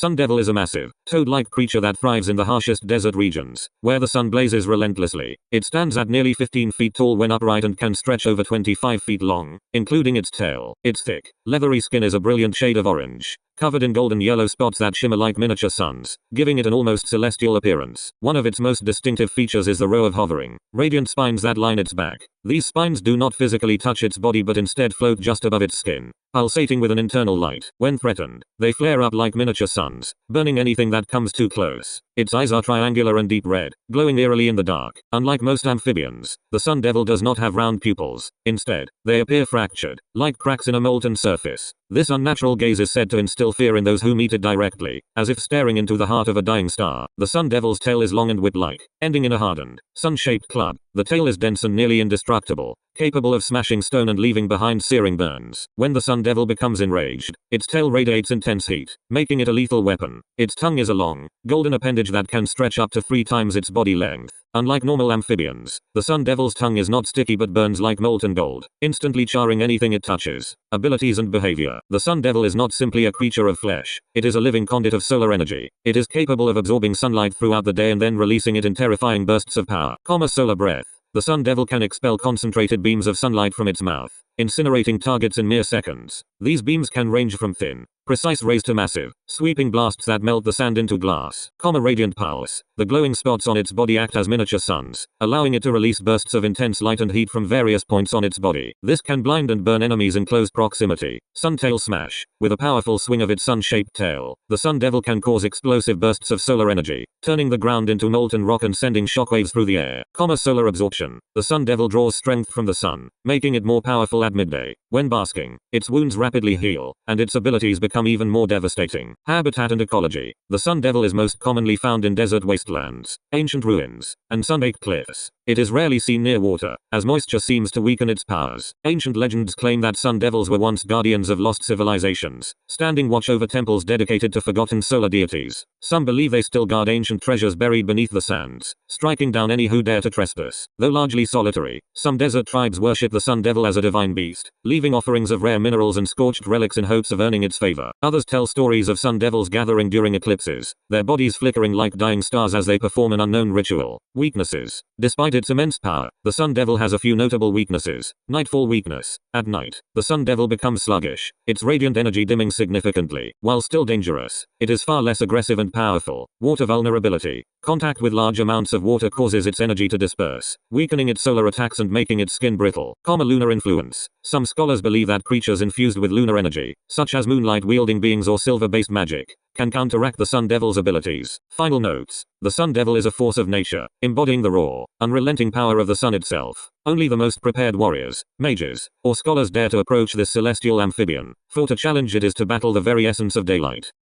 Sun Devil is a massive, toad-like creature that thrives in the harshest desert regions, where the sun blazes relentlessly. It stands at nearly 15 feet tall when upright and can stretch over 25 feet long, including its tail. Its thick, leathery skin is a brilliant shade of orange, covered in golden yellow spots that shimmer like miniature suns, giving it an almost celestial appearance. One of its most distinctive features is the row of hovering, radiant spines that line its back. These spines do not physically touch its body but instead float just above its skin, pulsating with an internal light. When threatened, they flare up like miniature suns, burning anything that comes too close. Its eyes are triangular and deep red, glowing eerily in the dark. Unlike most amphibians, the Sun Devil does not have round pupils. Instead, they appear fractured, like cracks in a molten surface. This unnatural gaze is said to instill fear in those who meet it directly, as if staring into the heart of a dying star. The Sun Devil's tail is long and whip-like, ending in a hardened, sun-shaped club. The tail is dense and nearly indestructible, capable of smashing stone and leaving behind searing burns. When the Sun Devil becomes enraged, its tail radiates intense heat, making it a lethal weapon. Its tongue is a long, golden appendage that can stretch up to 3 times its body length. Unlike normal amphibians, the Sun Devil's tongue is not sticky but burns like molten gold, instantly charring anything it touches. Abilities and behavior. The Sun Devil is not simply a creature of flesh, it is a living conduit of solar energy. It is capable of absorbing sunlight throughout the day and then releasing it in terrifying bursts of power. Solar breath. The Sun Devil can expel concentrated beams of sunlight from its mouth, incinerating targets in mere seconds. These beams can range from thin, precise rays to massive, sweeping blasts that melt the sand into glass. Radiant pulse. The glowing spots on its body act as miniature suns, allowing it to release bursts of intense light and heat from various points on its body. This can blind and burn enemies in close proximity. Sun Tail Smash. With a powerful swing of its sun-shaped tail, the Sun Devil can cause explosive bursts of solar energy, turning the ground into molten rock and sending shockwaves through the air. Solar absorption. The Sun Devil draws strength from the sun, making it more powerful at midday. When basking, its wounds rapidly heal, and its abilities become even more devastating. Habitat and ecology. The Sun Devil is most commonly found in desert wastelands, ancient ruins, and sun-baked cliffs. It is rarely seen near water, as moisture seems to weaken its powers. Ancient legends claim that Sun Devils were once guardians of lost civilizations, standing watch over temples dedicated to forgotten solar deities. Some believe they still guard ancient treasures buried beneath the sands, striking down any who dare to trespass. Though largely solitary, some desert tribes worship the Sun Devil as a divine beast, leaving offerings of rare minerals and scorched relics in hopes of earning its favor. Others tell stories of Sun Devils gathering during eclipses, their bodies flickering like dying stars as they perform an unknown ritual. Weaknesses. Despite its immense power, the Sun Devil has a few notable weaknesses. Nightfall weakness. At night, the Sun Devil becomes sluggish, its radiant energy dimming significantly. While still dangerous, it is far less aggressive and powerful. Water vulnerability. Contact with large amounts of water causes its energy to disperse, weakening its solar attacks and making its skin brittle. Lunar influence. Some scholars believe that creatures infused with lunar energy, such as moonlight-wielding beings or silver-based magic, can counteract the Sun Devil's abilities. Final notes. The Sun Devil is a force of nature, embodying the raw, unrelenting power of the sun itself. Only the most prepared warriors, mages, or scholars dare to approach this celestial amphibian, for to challenge it is to battle the very essence of daylight.